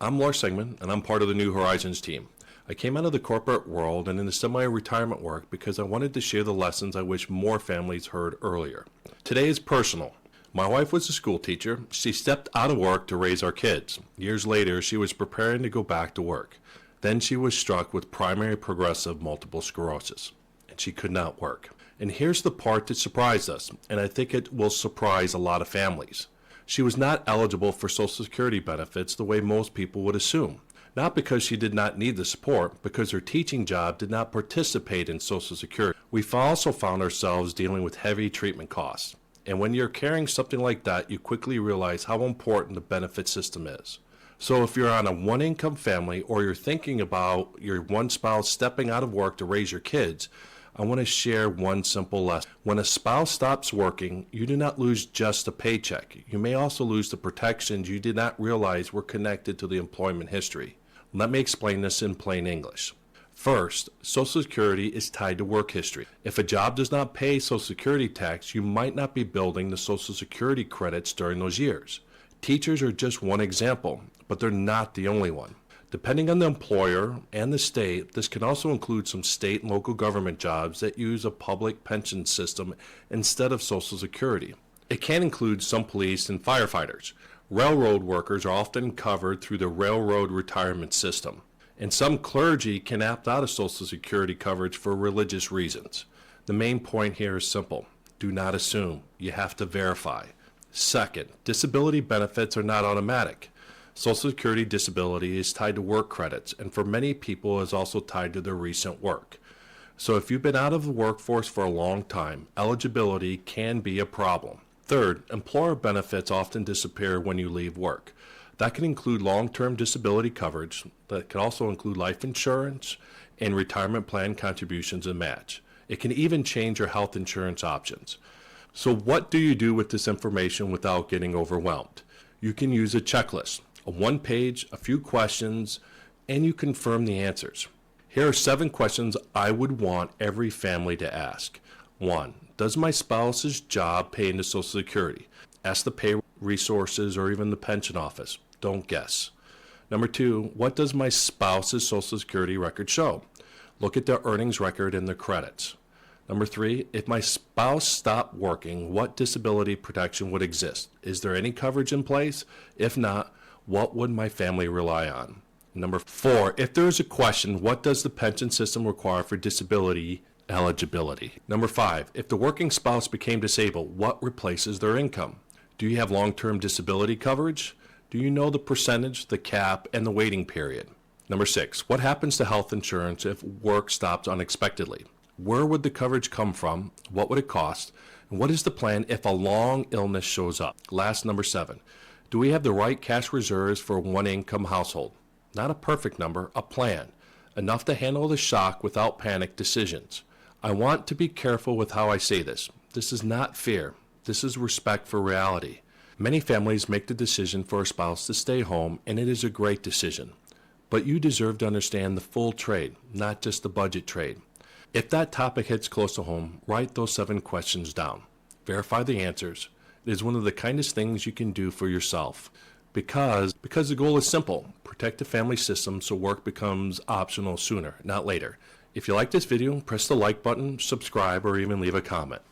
I'm Lars Engman, and I'm part of the New Horizons team. I came out of the corporate world and into semi-retirement work because I wanted to share the lessons I wish more families heard earlier. Today is personal. My wife was a school teacher. She stepped out of work to raise our kids. Years later, she was preparing to go back to work. Then she was struck with primary progressive multiple sclerosis, and she could not work. And here's the part that surprised us, and I think it will surprise a lot of families. She was not eligible for Social Security benefits the way most people would assume. Not because she did not need the support, because her teaching job did not participate in Social Security. We also found ourselves dealing with heavy treatment costs. And when you're carrying something like that, you quickly realize how important the benefit system is. So if you're on a one-income family or you're thinking about your one spouse stepping out of work to raise your kids, I want to share one simple lesson. When a spouse stops working, you do not lose just a paycheck. You may also lose the protections you did not realize were connected to the employment history. Let me explain this in plain English. First, Social Security is tied to work history. If a job does not pay Social Security tax, you might not be building the Social Security credits during those years. Teachers are just one example, but they're not the only one. Depending on the employer and the state, this can also include some state and local government jobs that use a public pension system instead of Social Security. It can include some police and firefighters. Railroad workers are often covered through the railroad retirement system. And some clergy can opt out of Social Security coverage for religious reasons. The main point here is simple. Do not assume. You have to verify. Second, disability benefits are not automatic. Social Security disability is tied to work credits, and for many people is also tied to their recent work. So if you've been out of the workforce for a long time, eligibility can be a problem. Third, employer benefits often disappear when you leave work. That can include long-term disability coverage, that can also include life insurance and retirement plan contributions and match. It can even change your health insurance options. So what do you do with this information without getting overwhelmed? You can use a checklist. A one-page, a few questions, and you confirm the answers. Here are 7 questions I would want every family to ask. 1. Does my spouse's job pay into Social Security? Ask the pay resources or even the pension office. Don't guess. Number 2, what does my spouse's Social Security record show? Look at their earnings record and their credits. Number 3, if my spouse stopped working, what disability protection would exist? Is there any coverage in place? If not, what would my family rely on? Number 4, if there is a question, what does the pension system require for disability eligibility? Number 5, if the working spouse became disabled, what replaces their income? Do you have long-term disability coverage? Do you know the percentage, the cap, and the waiting period? Number 6, what happens to health insurance if work stops unexpectedly? Where would the coverage come from? What would it cost? And what is the plan if a long illness shows up? Last, number 7. Do we have the right cash reserves for a one-income household? Not a perfect number, a plan. Enough to handle the shock without panic decisions. I want to be careful with how I say this. This is not fear. This is respect for reality. Many families make the decision for a spouse to stay home, and it is a great decision. But you deserve to understand the full trade, not just the budget trade. If that topic hits close to home, write those 7 questions down. Verify the answers. It is one of the kindest things you can do for yourself because the goal is simple. Protect the family system so work becomes optional sooner, not later. If you like this video, press the like button, subscribe, or even leave a comment.